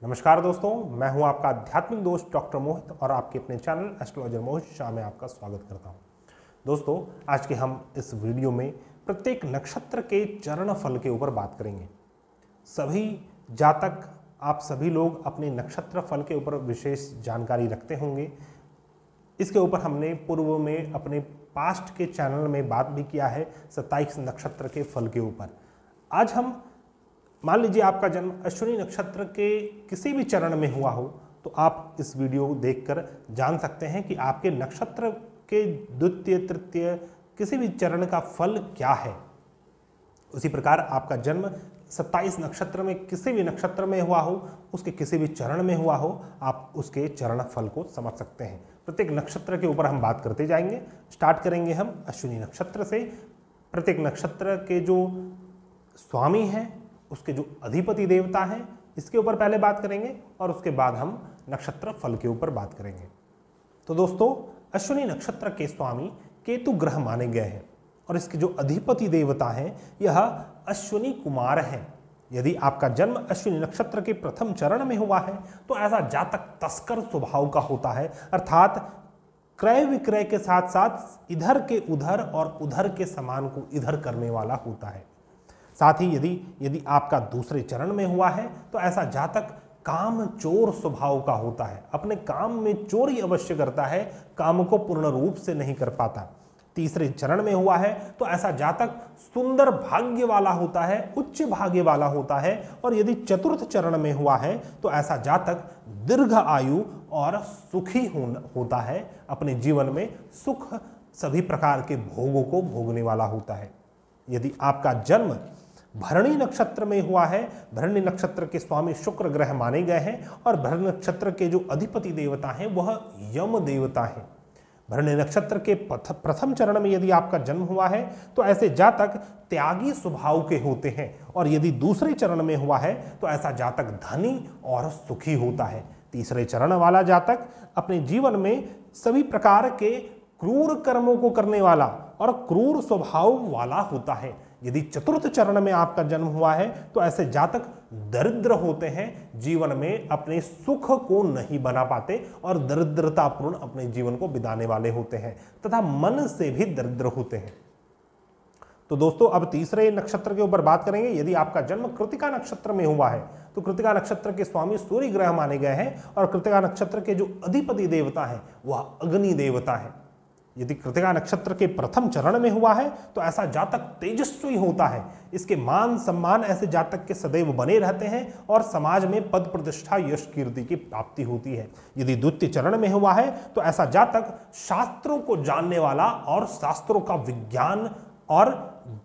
नमस्कार दोस्तों, मैं हूं आपका आध्यात्मिक दोस्त डॉक्टर मोहित और आपके अपने चैनल एस्ट्रोलॉजर मोहित शाह में आपका स्वागत करता हूं। दोस्तों, आज के हम इस वीडियो में प्रत्येक नक्षत्र के चरण फल के ऊपर बात करेंगे। सभी जातक, आप सभी लोग अपने नक्षत्र फल के ऊपर विशेष जानकारी रखते होंगे। इसके ऊपर हमने पूर्व में अपने पास्ट के चैनल में बात भी किया है 27 नक्षत्र के फल के ऊपर। आज हम मान लीजिए आपका जन्म अश्विनी नक्षत्र के किसी भी चरण में हुआ हो तो आप इस वीडियो को देखकर जान सकते हैं कि आपके नक्षत्र के द्वितीय तृतीय किसी भी चरण का फल क्या है। उसी प्रकार आपका जन्म 27 नक्षत्र में किसी भी नक्षत्र में हुआ हो, उसके किसी भी चरण में हुआ हो, आप उसके चरण फल को समझ सकते हैं। प्रत्येक नक्षत्र के ऊपर हम बात करते जाएंगे। स्टार्ट करेंगे हम अश्विनी नक्षत्र से। प्रत्येक नक्षत्र के जो स्वामी हैं, उसके जो अधिपति देवता हैं, इसके ऊपर पहले बात करेंगे और उसके बाद हम नक्षत्र फल के ऊपर बात करेंगे। तो दोस्तों, अश्विनी नक्षत्र के स्वामी केतु ग्रह माने गए हैं और इसके जो अधिपति देवता हैं यह अश्विनी कुमार हैं। यदि आपका जन्म अश्विनी नक्षत्र के प्रथम चरण में हुआ है तो ऐसा जातक तस्कर स्वभाव का होता है, अर्थात क्रय विक्रय के साथ साथ इधर के उधर और उधर के सामान को इधर करने वाला होता है। साथ ही यदि आपका दूसरे चरण में हुआ है तो ऐसा जातक काम चोर स्वभाव का होता है। अपने काम में चोरी अवश्य करता है, काम को पूर्ण रूप से नहीं कर पाता। तीसरे चरण में हुआ है तो ऐसा जातक सुंदर भाग्य वाला होता है, उच्च भाग्य वाला होता है। और यदि चतुर्थ चरण में हुआ है तो ऐसा जातक दीर्घ आयु और सुखी होता है, अपने जीवन में सुख सभी प्रकार के भोगों को भोगने वाला होता है। यदि आपका जन्म भरणी नक्षत्र में हुआ है, भरणी नक्षत्र के स्वामी शुक्र ग्रह माने गए हैं और भरणी नक्षत्र के जो अधिपति देवता हैं वह यम देवता हैं। भरणी नक्षत्र के प्रथम चरण में यदि आपका जन्म हुआ है तो ऐसे जातक त्यागी स्वभाव के होते हैं और यदि दूसरे चरण में हुआ है तो ऐसा जातक धनी और सुखी होता है। तीसरे चरण वाला जातक अपने जीवन में सभी प्रकार के क्रूर कर्मों को करने वाला और क्रूर स्वभाव वाला होता है। यदि चतुर्थ चरण में आपका जन्म हुआ है तो ऐसे जातक दरिद्र होते हैं, जीवन में अपने सुख को नहीं बना पाते और दरिद्रतापूर्ण अपने जीवन को बिताने वाले होते हैं तथा मन से भी दरिद्र होते हैं। तो दोस्तों, अब तीसरे नक्षत्र के ऊपर बात करेंगे। यदि आपका जन्म कृतिका नक्षत्र में हुआ है तो कृतिका नक्षत्र के स्वामी सूर्य ग्रह माने गए हैं और कृतिका नक्षत्र के जो अधिपति देवता हैं वह अग्नि देवता है। यदि कृतिका नक्षत्र के प्रथम चरण में हुआ है तो ऐसा जातक तेजस्वी होता है। इसके मान सम्मान ऐसे जातक के सदैव बने रहते हैं और समाज में पद प्रतिष्ठा यश कीर्ति की प्राप्ति होती है। यदि द्वितीय चरण में हुआ है तो ऐसा जातक शास्त्रों को जानने वाला और शास्त्रों का विज्ञान और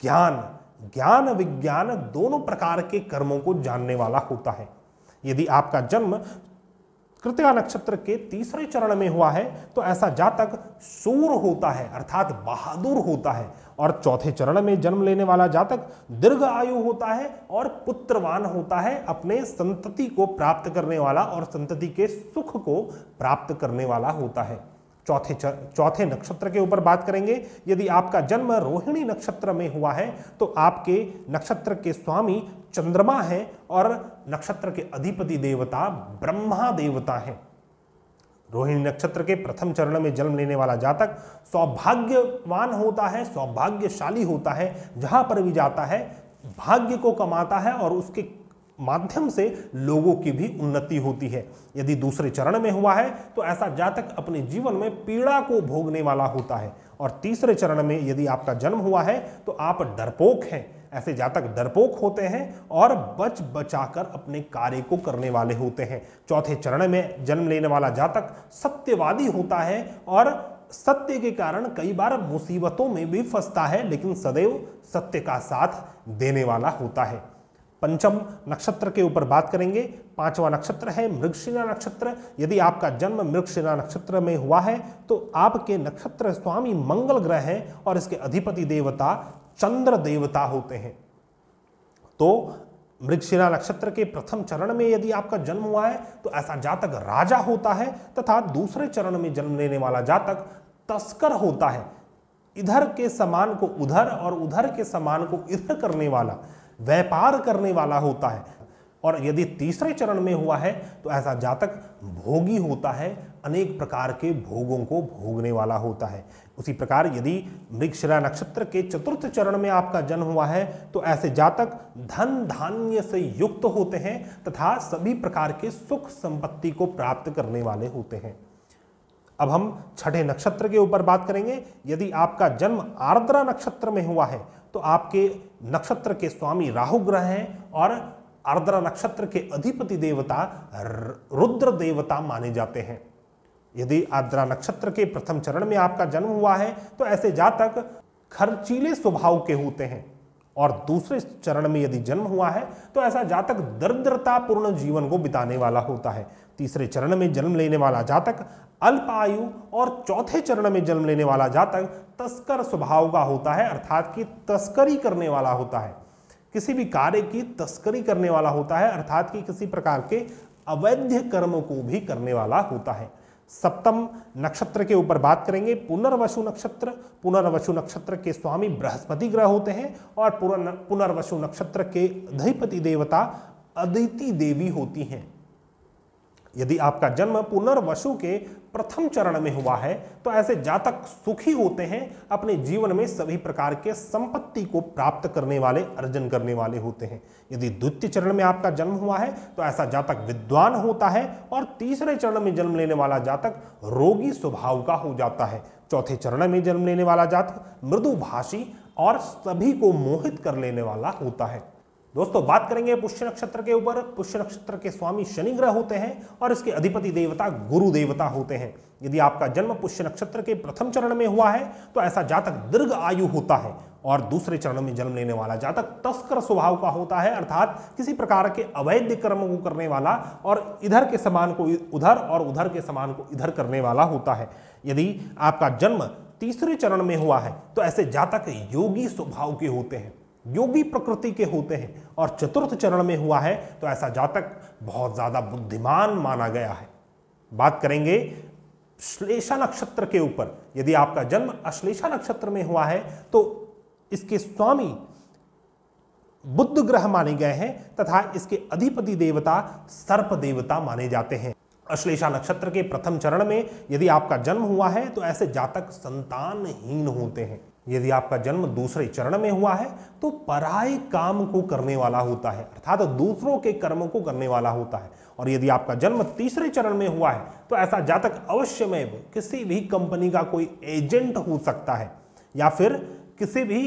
ज्ञान विज्ञान दोनों प्रकार के कर्मों को जानने वाला होता है। यदि आपका जन्म कृतिका नक्षत्र के तीसरे चरण में हुआ है तो ऐसा जातक शूर होता है, अर्थात बहादुर होता है। और चौथे चरण में जन्म लेने वाला जातक दीर्घ आयु होता है और पुत्रवान होता है, अपने संतति को प्राप्त करने वाला और संतति के सुख को प्राप्त करने वाला होता है। चौथे नक्षत्र के ऊपर बात करेंगे। यदि आपका जन्म रोहिणी नक्षत्र में हुआ है तो आपके नक्षत्र के स्वामी चंद्रमा है और नक्षत्र के अधिपति देवता ब्रह्मा देवता हैं। रोहिणी नक्षत्र के प्रथम चरण में जन्म लेने वाला जातक सौभाग्यवान होता है, सौभाग्यशाली होता है। जहां पर भी जाता है भाग्य को कमाता है और उसके माध्यम से लोगों की भी उन्नति होती है। यदि दूसरे चरण में हुआ है तो ऐसा जातक अपने जीवन में पीड़ा को भोगने वाला होता है। और तीसरे चरण में यदि आपका जन्म हुआ है तो आप डरपोक हैं। ऐसे जातक डरपोक होते हैं और बच बचाकर अपने कार्य को करने वाले होते हैं। चौथे चरण में जन्म लेने वाला जातक सत्यवादी होता है और सत्य के कारण कई बार मुसीबतों में भी फंसता है, लेकिन सदैव सत्य का साथ देने वाला होता है। पंचम नक्षत्र के ऊपर बात करेंगे। पांचवा नक्षत्र है मृगशिरा नक्षत्र। यदि आपका जन्म मृगशिरा नक्षत्र में हुआ है तो आपके नक्षत्र स्वामी मंगल ग्रह हैं और इसके अधिपति देवता चंद्र देवता होते हैं। तो मृगशिरा नक्षत्र के प्रथम चरण में यदि आपका जन्म हुआ है तो ऐसा जातक राजा होता है तथा दूसरे चरण में जन्म लेने वाला जातक तस्कर होता है। इधर के सामान को उधर और उधर के सामान को इधर करने वाला, व्यापार करने वाला होता है। और यदि तीसरे चरण में हुआ है तो ऐसा जातक भोगी होता है, अनेक प्रकार के भोगों को भोगने वाला होता है। उसी प्रकार यदि मृगशिरा नक्षत्र के चतुर्थ चरण में आपका जन्म हुआ है तो ऐसे जातक धन धान्य से युक्त होते हैं तथा सभी प्रकार के सुख संपत्ति को प्राप्त करने वाले होते हैं। अब हम छठे नक्षत्र के ऊपर बात करेंगे। यदि आपका जन्म आर्द्रा नक्षत्र में हुआ है तो आपके नक्षत्र के स्वामी राहु ग्रह हैं और आर्द्रा नक्षत्र के अधिपति देवता रुद्र देवता माने जाते हैं। यदि आर्द्रा नक्षत्र के प्रथम चरण में आपका जन्म हुआ है तो ऐसे जातक खर्चीले स्वभाव के होते हैं और दूसरे चरण में यदि जन्म हुआ है तो ऐसा जातक दरिद्रतापूर्ण जीवन को बिताने वाला होता है। तीसरे चरण में जन्म लेने वाला जातक अल्प आयु और चौथे चरण में जन्म लेने वाला जातक तस्कर स्वभाव का होता है, अर्थात कि तस्करी करने वाला होता है, किसी भी कार्य की तस्करी करने वाला होता है, अर्थात कि किसी प्रकार के अवैध कर्म को भी करने वाला होता है। सप्तम नक्षत्र के ऊपर बात करेंगे। पुनर्वसु नक्षत्र। पुनर्वसु नक्षत्र के स्वामी बृहस्पति ग्रह होते हैं और पुनर्वसु नक्षत्र के अधिपति देवता अदिति देवी होती हैं। यदि आपका जन्म पुनर्वसु के प्रथम चरण में हुआ है तो ऐसे जातक सुखी होते हैं, अपने जीवन में सभी प्रकार के संपत्ति को प्राप्त करने वाले, अर्जन करने वाले होते हैं। यदि द्वितीय चरण में आपका जन्म हुआ है तो ऐसा जातक विद्वान होता है और तीसरे चरण में जन्म लेने वाला जातक रोगी स्वभाव का हो जाता है। चौथे चरण में जन्म लेने वाला जातक मृदुभाषी और सभी को मोहित कर लेने वाला होता है। दोस्तों बात करेंगे पुष्य नक्षत्र के ऊपर। पुष्य नक्षत्र के स्वामी शनि ग्रह होते हैं और इसके अधिपति देवता गुरु देवता होते हैं। यदि आपका जन्म पुष्य नक्षत्र के प्रथम चरण में हुआ है तो ऐसा जातक दीर्घ आयु होता है और दूसरे चरण में जन्म लेने वाला जातक तस्कर स्वभाव का होता है, अर्थात किसी प्रकार के अवैध कर्म को करने वाला और इधर के समान को उधर और उधर के समान को इधर करने वाला होता है। यदि आपका जन्म तीसरे चरण में हुआ है तो ऐसे जातक योगी स्वभाव के होते हैं, योगी प्रकृति के होते हैं और चतुर्थ चरण में हुआ है तो ऐसा जातक बहुत ज्यादा बुद्धिमान माना गया है। बात करेंगे श्लेषा नक्षत्र के ऊपर। यदि आपका जन्म अश्लेषा नक्षत्र में हुआ है तो इसके स्वामी बुध ग्रह माने गए हैं तथा इसके अधिपति देवता सर्प देवता माने जाते हैं। अश्लेषा नक्षत्र के प्रथम चरण में यदि आपका जन्म हुआ है तो ऐसे जातक संतानहीन होते हैं। यदि आपका जन्म दूसरे चरण में हुआ है तो पराये काम को करने वाला होता है, अर्थात दूसरों के कर्मों को करने वाला होता है। और यदि आपका जन्म तीसरे चरण में हुआ है तो ऐसा जातक अवश्य में किसी भी कंपनी का कोई एजेंट हो सकता है या फिर किसी भी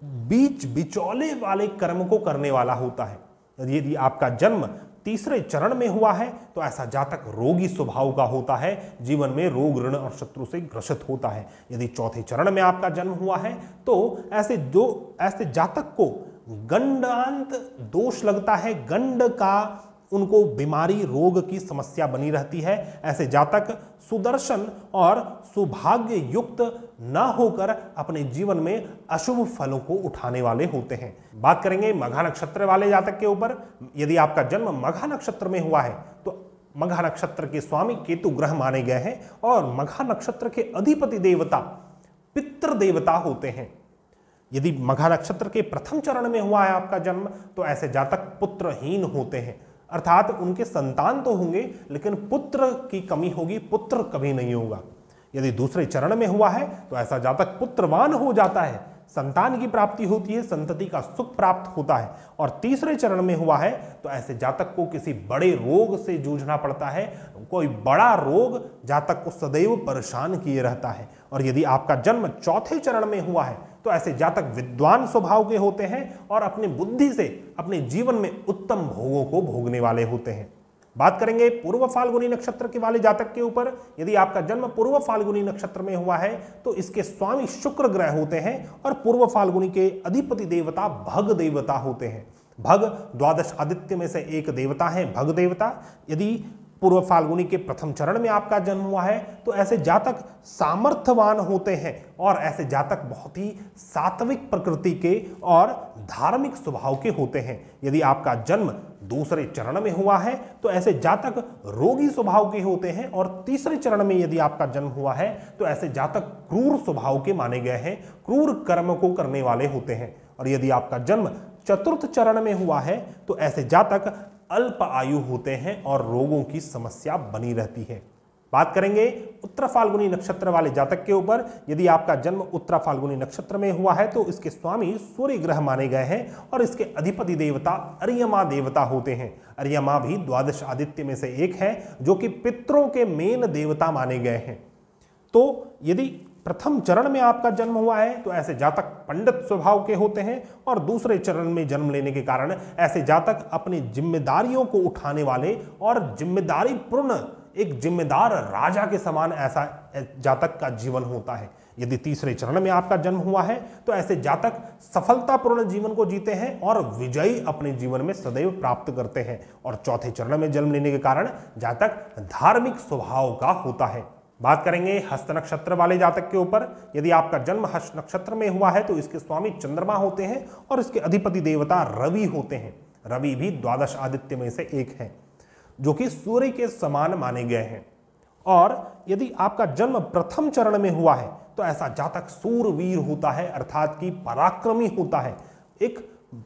बीच बिचौले वाले कर्म को करने वाला होता है। यदि आपका जन्म तीसरे चरण में हुआ है तो ऐसा जातक रोगी स्वभाव का होता है, जीवन में रोग ऋण और शत्रु से ग्रसित होता है। यदि चौथे चरण में आपका जन्म हुआ है तो ऐसे जातक को गंडांत दोष लगता है, गंड का उनको बीमारी रोग की समस्या बनी रहती है। ऐसे जातक सुदर्शन और सौभाग्य युक्त न होकर अपने जीवन में अशुभ फलों को उठाने वाले होते हैं। बात करेंगे मघा नक्षत्र वाले जातक के ऊपर। यदि आपका जन्म मघा नक्षत्र में हुआ है तो मघा नक्षत्र के स्वामी केतु ग्रह माने गए हैं और मघा नक्षत्र के अधिपति देवता पितृ देवता होते हैं। यदि मघा नक्षत्र के प्रथम चरण में हुआ है आपका जन्म तो ऐसे जातक पुत्रहीन होते हैं, अर्थात उनके संतान तो होंगे लेकिन पुत्र की कमी होगी, पुत्र कभी नहीं होगा। यदि दूसरे चरण में हुआ है तो ऐसा जातक पुत्रवान हो जाता है, संतान की प्राप्ति होती है, संतति का सुख प्राप्त होता है। और तीसरे चरण में हुआ है तो ऐसे जातक को किसी बड़े रोग से जूझना पड़ता है, कोई बड़ा रोग जातक को सदैव परेशान किए रहता है। और यदि आपका जन्म चौथे चरण में हुआ है तो ऐसे जातक विद्वान स्वभाव के होते हैं और अपनी बुद्धि से अपने जीवन में उत्तम भोगों को भोगने वाले होते हैं। बात करेंगे पूर्व फाल्गुनी नक्षत्र के वाले जातक के ऊपर। यदि आपका जन्म पूर्व फाल्गुनी नक्षत्र में हुआ है तो इसके स्वामी शुक्र ग्रह होते हैं और पूर्व फाल्गुनी के अधिपति देवता भग देवता होते हैं। भग द्वादश आदित्य में से एक देवता है, भग देवता। यदि पूर्व फाल्गुनी के प्रथम चरण में आपका जन्म हुआ है तो ऐसे जातक सामर्थ्यवान होते हैं और ऐसे जातक बहुत ही सात्विक प्रकृति के और धार्मिक स्वभाव के होते हैं। यदि आपका जन्म दूसरे चरण में हुआ है तो ऐसे जातक रोगी स्वभाव के होते हैं और तीसरे चरण में यदि आपका जन्म हुआ है तो ऐसे जातक क्रूर स्वभाव के माने गए हैं, क्रूर कर्म को करने वाले होते हैं। और यदि आपका जन्म चतुर्थ चरण में हुआ है तो ऐसे जातक अल्प आयु होते हैं और रोगों की समस्या बनी रहती है। बात करेंगे उत्तर फाल्गुनी नक्षत्र वाले जातक के ऊपर। यदि आपका जन्म उत्तर फाल्गुनी नक्षत्र में हुआ है तो इसके स्वामी सूर्य ग्रह माने गए हैं और इसके अधिपति देवता अर्यमा देवता होते हैं। अर्यमा भी द्वादश आदित्य में से एक है जो कि पितरों के मेन देवता माने गए हैं। तो यदि प्रथम चरण में आपका जन्म हुआ है तो ऐसे जातक पंडित स्वभाव के होते हैं और दूसरे चरण में जन्म लेने के कारण ऐसे जातक अपनी जिम्मेदारियों को उठाने वाले और जिम्मेदारी पूर्ण एक जिम्मेदार राजा के समान ऐसा जातक का जीवन होता है। यदि तीसरे चरण में आपका जन्म हुआ है तो ऐसे जातक सफलतापूर्ण जीवन को जीते हैं और विजयी अपने जीवन में सदैव प्राप्त करते हैं। और चौथे चरण में जन्म लेने के कारण जातक धार्मिक स्वभाव का होता है। बात करेंगे हस्त नक्षत्र वाले जातक के ऊपर। यदि आपका जन्म हस्त नक्षत्र में हुआ है तो इसके स्वामी चंद्रमा होते हैं और इसके अधिपति देवता रवि होते हैं। रवि भी द्वादश आदित्य में से एक है जो कि सूर्य के समान माने गए हैं। और यदि आपका जन्म प्रथम चरण में हुआ है तो ऐसा जातक सूरवीर होता है, अर्थात कि पराक्रमी होता है, एक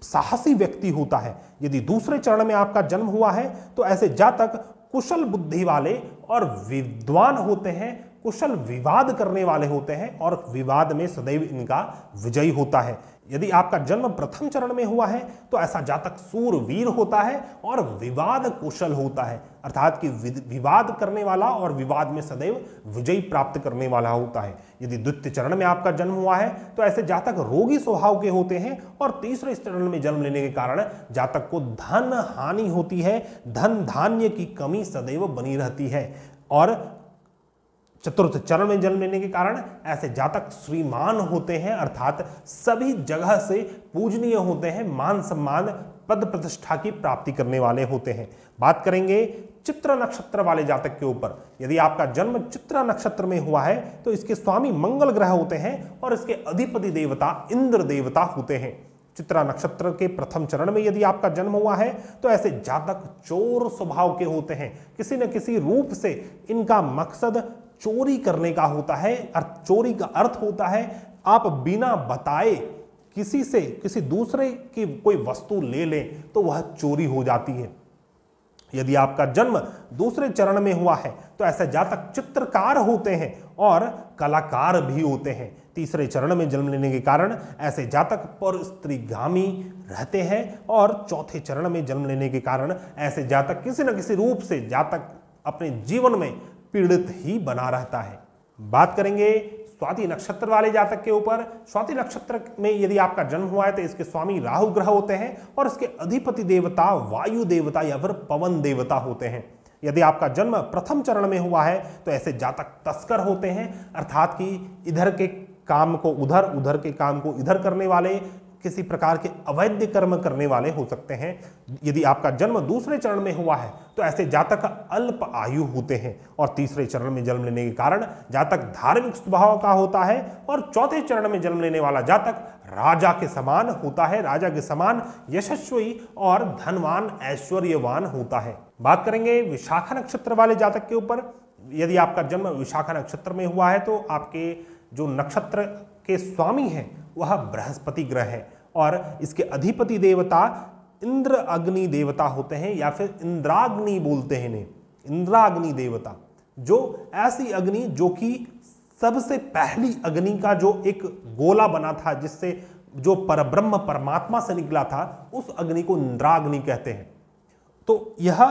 साहसी व्यक्ति होता है। यदि दूसरे चरण में आपका जन्म हुआ है तो ऐसे जातक कुशल बुद्धि वाले और विद्वान होते हैं, कुशल विवाद करने वाले होते हैं और विवाद में सदैव इनका विजयी होता है। यदि आपका जन्म प्रथम चरण में हुआ है तो ऐसा जातक सूरवीर होता है और विवाद कुशल होता है, अर्थात कि विवाद करने वाला और विवाद में सदैव विजयी प्राप्त करने वाला होता है। यदि द्वितीय चरण में आपका जन्म हुआ है तो ऐसे जातक रोगी स्वभाव के होते हैं और तीसरे चरण में जन्म लेने के कारण जातक को धन हानि होती है, धन धान्य की कमी सदैव बनी रहती है। और चतुर्थ चरण में जन्म लेने के कारण ऐसे जातक श्रीमान होते हैं, अर्थात सभी जगह से पूजनीय होते हैं, मान सम्मान पद प्रतिष्ठा की प्राप्ति करने वाले होते हैं। बात करेंगे चित्र नक्षत्र वाले जातक के ऊपर। यदि आपका जन्म चित्र नक्षत्र में हुआ है तो इसके स्वामी मंगल ग्रह होते हैं और इसके अधिपति देवता इंद्र देवता होते हैं। चित्रा नक्षत्र के प्रथम चरण में यदि आपका जन्म हुआ है तो ऐसे जातक चोर स्वभाव के होते हैं। किसी न किसी रूप से इनका मकसद चोरी करने का होता है। चोरी का अर्थ होता है आप बिना बताए किसी से किसी दूसरे की कोई वस्तु ले लें तो वह चोरी हो जाती है। यदि आपका जन्म दूसरे चरण में हुआ है तो ऐसे जातक चित्रकार होते हैं और कलाकार भी होते हैं। तीसरे चरण में जन्म लेने के कारण ऐसे जातक पर स्त्रीगामी रहते हैं और चौथे चरण में जन्म लेने के कारण ऐसे जातक किसी न किसी रूप से जातक अपने जीवन में पीड़ित ही बना रहता है। बात करेंगे स्वाति नक्षत्र वाले जातक के ऊपर। स्वाति नक्षत्र में यदि आपका जन्म हुआ है तो इसके स्वामी राहु ग्रह होते हैं और इसके अधिपति देवता वायु देवता या फिर पवन देवता होते हैं। यदि आपका जन्म प्रथम चरण में हुआ है तो ऐसे जातक तस्कर होते हैं, अर्थात कि इधर के काम को उधर, उधर के काम को इधर करने वाले, किसी प्रकार के अवैध कर्म करने वाले हो सकते हैं। यदि आपका जन्म दूसरे चरण में हुआ है तो ऐसे जातक अल्प आयु होते हैं और तीसरे चरण में जन्म लेने के कारण जातक धार्मिक स्वभाव का होता है और चौथे चरण में जन्म लेने वाला जातक राजा के समान होता है, राजा के समान यशस्वी और धनवान ऐश्वर्यवान होता है। बात करेंगे विशाखा नक्षत्र वाले जातक के ऊपर। यदि आपका जन्म विशाखा नक्षत्र में हुआ है तो आपके जो नक्षत्र के स्वामी हैं वह बृहस्पति ग्रह है और इसके अधिपति देवता इंद्र अग्नि देवता होते हैं या फिर इंद्राग्नि बोलते हैं इन्हें, इंद्राग्नि देवता, जो ऐसी अग्नि जो कि सबसे पहली अग्नि का जो एक गोला बना था जिससे जो परब्रह्म परमात्मा से निकला था, उस अग्नि को इंद्राग्नि कहते हैं। तो यह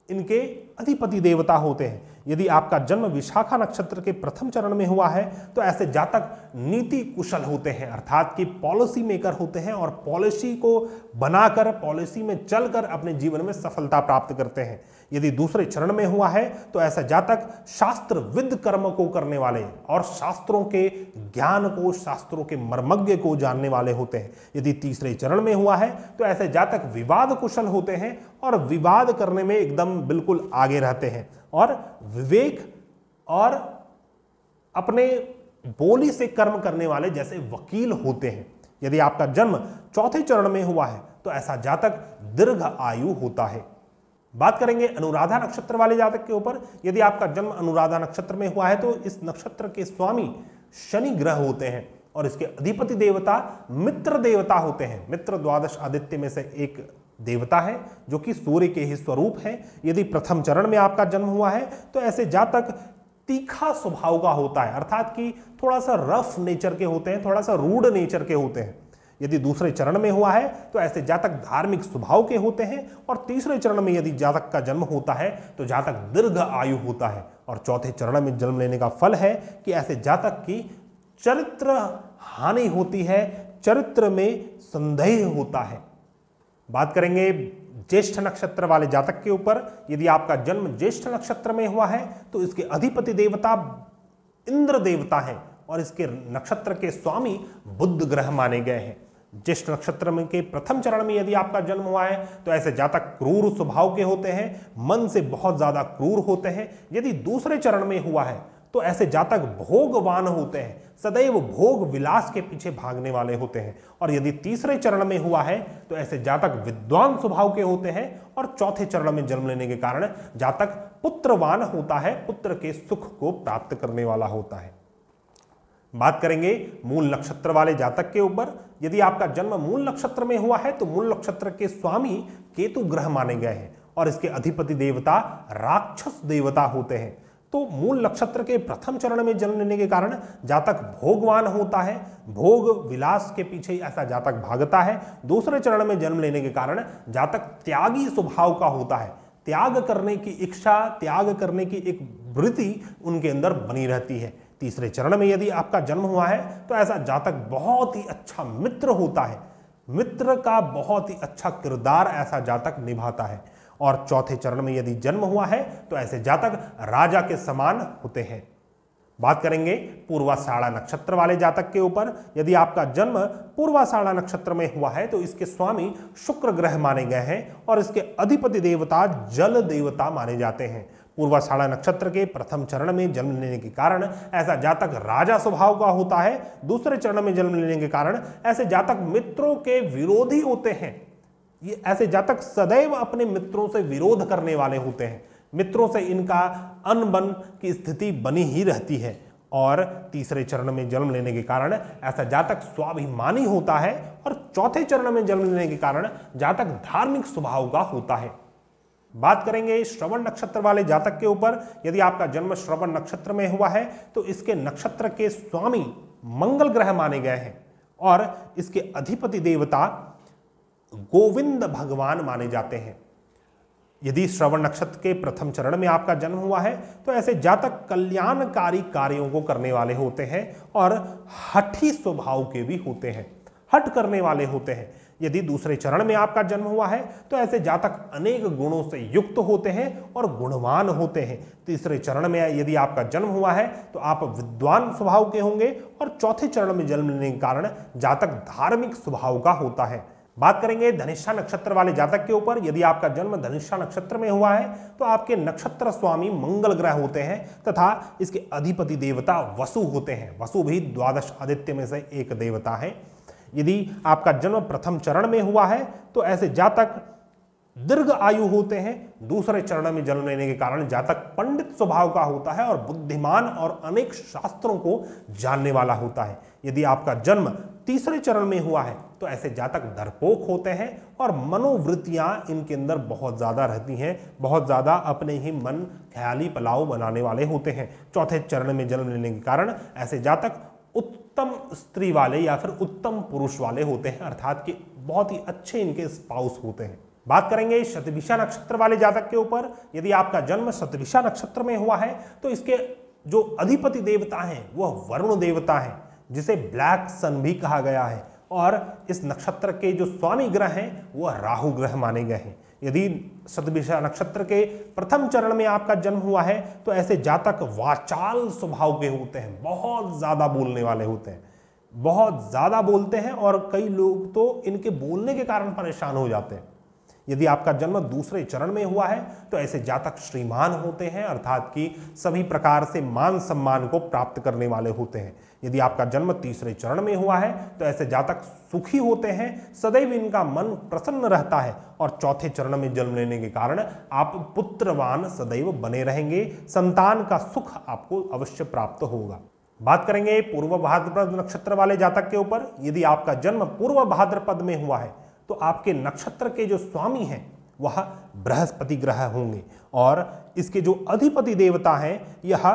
इनके अधिपति देवता होते हैं। यदि आपका जन्म विशाखा नक्षत्र के प्रथम चरण में हुआ है तो ऐसे जातक नीति कुशल होते हैं, अर्थात कि पॉलिसी मेकर होते हैं और पॉलिसी को बनाकर, पॉलिसी में चलकर अपने जीवन में सफलता प्राप्त करते हैं। यदि दूसरे चरण में हुआ है तो ऐसा जातक शास्त्रविद कर्म को करने वाले और शास्त्रों के ज्ञान को, शास्त्रों के मर्मज्ञ को जानने वाले होते हैं। यदि तीसरे चरण में हुआ है तो ऐसे जातक विवाद कुशल होते हैं और विवाद करने में एकदम बिल्कुल आगे रहते हैं और विवेक और अपने बोली से कर्म करने वाले जैसे वकील होते हैं। यदि आपका जन्म चौथे चरण में हुआ है तो ऐसा जातक दीर्घ आयु होता है। बात करेंगे अनुराधा नक्षत्र वाले जातक के ऊपर। यदि आपका जन्म अनुराधा नक्षत्र में हुआ है तो इस नक्षत्र के स्वामी शनि ग्रह होते हैं और इसके अधिपति देवता मित्र देवता होते हैं। मित्र द्वादश आदित्य में से एक देवता है जो कि सूर्य के ही स्वरूप है। यदि प्रथम चरण में आपका जन्म हुआ है तो ऐसे जातक तीखा स्वभाव का होता है, अर्थात कि थोड़ा सा रफ नेचर के होते हैं, थोड़ा सा रूड नेचर के होते हैं। यदि दूसरे चरण में हुआ है तो ऐसे जातक धार्मिक स्वभाव के होते हैं। और तीसरे चरण में यदि जातक का जन्म होता है तो जातक दीर्घ आयु होता है। और चौथे चरण में जन्म लेने का फल है कि ऐसे जातक की चरित्र हानि होती है, चरित्र में संदेह होता है। बात करेंगे ज्येष्ठ नक्षत्र वाले जातक के ऊपर। यदि आपका जन्म ज्येष्ठ नक्षत्र में हुआ है तो इसके अधिपति देवता इंद्र देवता हैं और इसके नक्षत्र के स्वामी बुध ग्रह माने गए हैं। ज्येष्ठ नक्षत्र में के प्रथम चरण में यदि आपका जन्म हुआ है तो ऐसे जातक क्रूर स्वभाव के होते हैं, मन से बहुत ज्यादा क्रूर होते हैं। यदि दूसरे चरण में हुआ है तो ऐसे जातक भोगवान होते हैं, सदैव भोग विलास के पीछे भागने वाले होते हैं। और यदि तीसरे चरण में हुआ है तो ऐसे जातक विद्वान स्वभाव के होते हैं। और चौथे चरण में जन्म लेने के कारण जातक पुत्रवान होता है, पुत्र के सुख को प्राप्त करने वाला होता है। बात करेंगे मूल नक्षत्र वाले जातक के ऊपर। यदि आपका जन्म मूल नक्षत्र में हुआ है तो मूल नक्षत्र के स्वामी केतु ग्रह माने गए हैं और इसके अधिपति देवता राक्षस देवता होते हैं। तो मूल नक्षत्र के प्रथम चरण में जन्म लेने के कारण जातक भोगवान होता है, भोग विलास के पीछे ऐसा जातक भागता है। दूसरे चरण में जन्म लेने के कारण जातक त्यागी स्वभाव का होता है, त्याग करने की इच्छा, त्याग करने की एक वृत्ति उनके अंदर बनी रहती है। तीसरे चरण में यदि आपका जन्म हुआ है तो ऐसा जातक बहुत ही अच्छा मित्र होता है, मित्र का बहुत ही अच्छा किरदार ऐसा जातक निभाता है। और चौथे चरण में यदि जन्म हुआ है तो ऐसे जातक राजा के समान होते हैं। बात करेंगे पूर्वाषाढ़ा नक्षत्र वाले जातक के ऊपर। यदि आपका जन्म पूर्वाषाढ़ा नक्षत्र में हुआ है तो इसके स्वामी शुक्र ग्रह माने गए हैं और इसके अधिपति देवता जल देवता माने जाते हैं। पूर्वाषाढ़ा नक्षत्र के प्रथम चरण में जन्म लेने के कारण ऐसा जातक राजा स्वभाव का होता है। दूसरे चरण में जन्म लेने के कारण ऐसे जातक मित्रों के विरोधी होते हैं। ये ऐसे जातक सदैव अपने मित्रों से विरोध करने वाले होते हैं, मित्रों से इनका अनबन की स्थिति बनी ही रहती है। और तीसरे चरण में जन्म लेने के कारण ऐसा जातक स्वाभिमानी होता है और चौथे चरण में जन्म लेने के कारण जातक धार्मिक स्वभाव का होता है। बात करेंगे श्रवण नक्षत्र वाले जातक के ऊपर। यदि आपका जन्म श्रवण नक्षत्र में हुआ है तो इसके नक्षत्र के स्वामी मंगल ग्रह माने गए हैं और इसके अधिपति देवता गोविंद भगवान माने जाते हैं। यदि श्रवण नक्षत्र के प्रथम चरण में आपका जन्म हुआ है तो ऐसे जातक कल्याणकारी कार्यों को करने वाले होते हैं और हठी स्वभाव के भी होते हैं, हट करने वाले होते हैं। यदि दूसरे चरण में आपका जन्म हुआ है तो ऐसे जातक अनेक गुणों से युक्त होते हैं और गुणवान होते हैं। तीसरे चरण में यदि आपका जन्म हुआ है तो आप विद्वान स्वभाव के होंगे और चौथे चरण में जन्म लेने के कारण जातक धार्मिक स्वभाव का होता है। बात करेंगे धनिष्ठा नक्षत्र वाले जातक के ऊपर। यदि आपका जन्म धनिष्ठा नक्षत्र में हुआ है तो आपके नक्षत्र स्वामी मंगल ग्रह होते हैं तथा इसके अधिपति देवता वसु होते हैं। वसु भी द्वादश आदित्य में से एक देवता है। यदि आपका जन्म प्रथम चरण में हुआ है तो ऐसे जातक दीर्घ आयु होते हैं। दूसरे चरण में जन्म लेने के कारण जातक पंडित स्वभाव का होता है और बुद्धिमान और अनेक शास्त्रों को जानने वाला होता है। यदि आपका जन्म तीसरे चरण में हुआ है तो ऐसे जातक डरपोक होते हैं और मनोवृत्तियां इनके अंदर बहुत ज्यादा रहती हैं, बहुत ज्यादा अपने ही मन ख्याली पलाव बनाने वाले होते हैं। चौथे चरण में जन्म लेने के कारण ऐसे जातक उत्तम स्त्री वाले या फिर उत्तम पुरुष वाले होते हैं, अर्थात कि बहुत ही अच्छे इनके स्पाउस होते हैं। बात करेंगे शतभिषा नक्षत्र वाले जातक के ऊपर। यदि आपका जन्म शतभिषा नक्षत्र में हुआ है तो इसके जो अधिपति देवता हैं वह वरुण देवता हैं, जिसे ब्लैक सन भी कहा गया है। और इस नक्षत्र के जो स्वामी ग्रह हैं वह राहु ग्रह माने गए हैं। यदि शतभिषा नक्षत्र के प्रथम चरण में आपका जन्म हुआ है तो ऐसे जातक वाचाल स्वभाव के होते हैं, बहुत ज्यादा बोलने वाले होते हैं, बहुत ज्यादा बोलते हैं और कई लोग तो इनके बोलने के कारण परेशान हो जाते हैं। यदि आपका जन्म दूसरे चरण में हुआ है तो ऐसे जातक श्रीमान होते हैं, अर्थात कि सभी प्रकार से मान सम्मान को प्राप्त करने वाले होते हैं। यदि आपका जन्म तीसरे चरण में हुआ है तो ऐसे जातक सुखी होते हैं, सदैव इनका मन प्रसन्न रहता है और चौथे चरण में जन्म लेने के कारण आप पुत्रवान सदैव बने रहेंगे, संतान का सुख आपको अवश्य प्राप्त होगा। बात करेंगे पूर्व भाद्रपद नक्षत्र वाले जातक के ऊपर। यदि आपका जन्म पूर्व भाद्रपद में हुआ है तो आपके नक्षत्र के जो स्वामी हैं वह बृहस्पति ग्रह होंगे और इसके जो अधिपति देवता हैं यह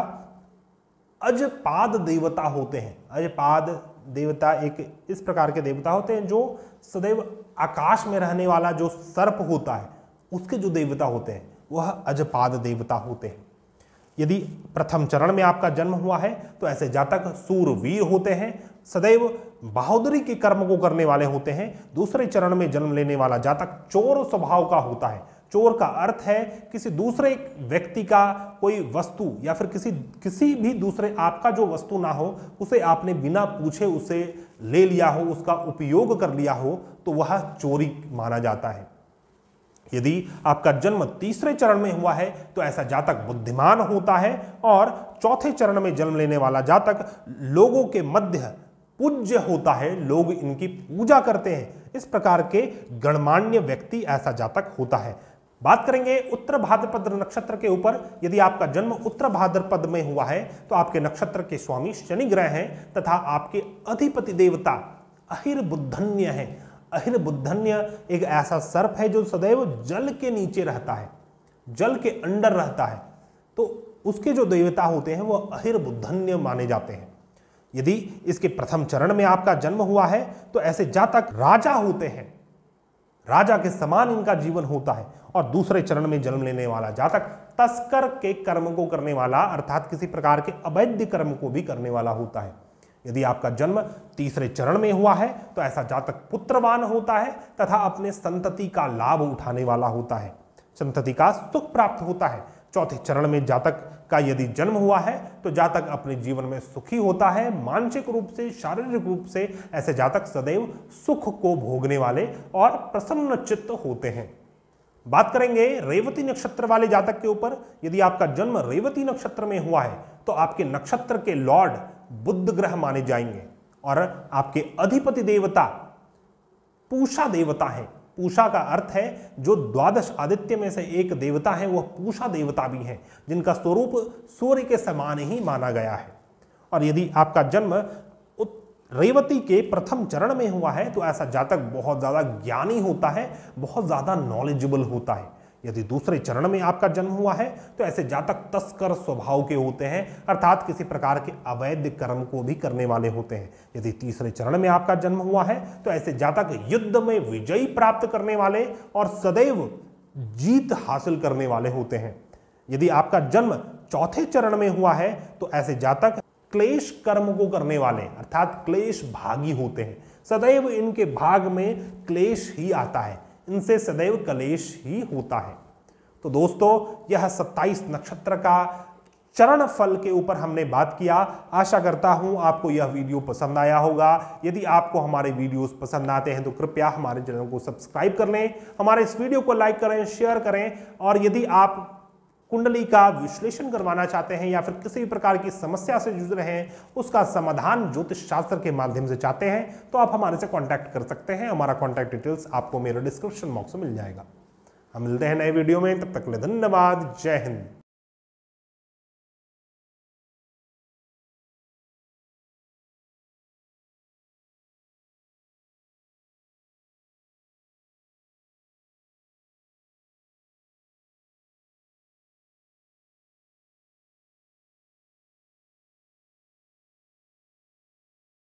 अजपाद देवता होते हैं। अजपाद देवता एक इस प्रकार के देवता होते हैं जो सदैव आकाश में रहने वाला जो सर्प होता है उसके जो देवता होते हैं वह अजपाद देवता होते हैं। यदि प्रथम चरण में आपका जन्म हुआ है तो ऐसे जातक सूरवीर होते हैं, सदैव बहादुरी के कर्म को करने वाले होते हैं। दूसरे चरण में जन्म लेने वाला जातक चोर स्वभाव का होता है। चोर का अर्थ है किसी दूसरे व्यक्ति का कोई वस्तु या फिर किसी भी दूसरे आपका जो वस्तु ना हो उसे आपने बिना पूछे उसे ले लिया हो, उसका उपयोग कर लिया हो तो वह चोरी माना जाता है। यदि आपका जन्म तीसरे चरण में हुआ है तो ऐसा जातक बुद्धिमान होता है और चौथे चरण में जन्म लेने वाला जातक लोगों के मध्य पूज्य होता है, लोग इनकी पूजा करते हैं। इस प्रकार के गणमान्य व्यक्ति ऐसा जातक होता है। बात करेंगे उत्तर भाद्रपद नक्षत्र के ऊपर। यदि आपका जन्म उत्तर भाद्रपद में हुआ है तो आपके नक्षत्र के स्वामी शनि ग्रह हैं तथा आपके अधिपति देवता अहिर्बुद्धन्य है। अहिर्बुद्धन्य एक ऐसा सर्प है जो सदैव जल के नीचे रहता है, जल के अंदर रहता है, तो उसके जो देवता होते हैं वो अहिर्बुद्धन्य माने जाते हैं। यदि इसके प्रथम चरण में आपका जन्म हुआ है तो ऐसे जातक राजा होते हैं, राजा के समान इनका जीवन होता है। और दूसरे चरण में जन्म लेने वाला जातक तस्कर के कर्म को करने वाला अर्थात किसी प्रकार के अवैध कर्म को भी करने वाला होता है। यदि आपका जन्म तीसरे चरण में हुआ है तो ऐसा जातक पुत्रवान होता है तथा अपने संतति का लाभ उठाने वाला होता है, संतति का सुख प्राप्त होता है। चौथे चरण में जातक का यदि जन्म हुआ है तो जातक अपने जीवन में सुखी होता है, मानसिक रूप से, शारीरिक रूप से ऐसे जातक सदैव सुख को भोगने वाले और प्रसन्न चित्त होते हैं। बात करेंगे रेवती नक्षत्र वाले जातक के ऊपर। यदि आपका जन्म रेवती नक्षत्र में हुआ है तो आपके नक्षत्र के लॉर्ड बुध ग्रह माने जाएंगे और आपके अधिपति देवता पूषा देवता है। पूषा का अर्थ है जो द्वादश आदित्य में से एक देवता है वह पूषा देवता भी है, जिनका स्वरूप सूर्य के समान ही माना गया है। और यदि आपका जन्म रेवती के प्रथम चरण में हुआ है तो ऐसा जातक बहुत ज्यादा ज्ञानी होता है, बहुत ज्यादा नॉलेजेबल होता है। यदि दूसरे चरण में आपका जन्म हुआ है तो ऐसे जातक तस्कर स्वभाव के होते हैं, अर्थात किसी प्रकार के अवैध कर्म को भी करने वाले होते हैं। यदि तीसरे चरण में आपका जन्म हुआ है तो ऐसे जातक युद्ध में विजयी प्राप्त करने वाले और सदैव जीत हासिल करने वाले होते हैं। यदि आपका जन्म चौथे चरण में हुआ है तो ऐसे जातक क्लेश कर्म को करने वाले अर्थात क्लेश भागी होते हैं, सदैव इनके भाग में क्लेश ही आता है, इनसे सदैव कलेश ही होता है। तो दोस्तों यह 27 नक्षत्र का चरण फल के ऊपर हमने बात किया। आशा करता हूं आपको यह वीडियो पसंद आया होगा। यदि आपको हमारे वीडियोस पसंद आते हैं तो कृपया हमारे चैनल को सब्सक्राइब कर लें, हमारे इस वीडियो को लाइक करें, शेयर करें। और यदि आप कुंडली का विश्लेषण करवाना चाहते हैं या फिर किसी भी प्रकार की समस्या से जूझ रहे हैं, उसका समाधान ज्योतिष शास्त्र के माध्यम से चाहते हैं तो आप हमारे से कांटेक्ट कर सकते हैं। हमारा कांटेक्ट डिटेल्स आपको मेरे डिस्क्रिप्शन बॉक्स में मिल जाएगा। हम मिलते हैं नए वीडियो में, तब तक के लिए धन्यवाद। जय हिंद।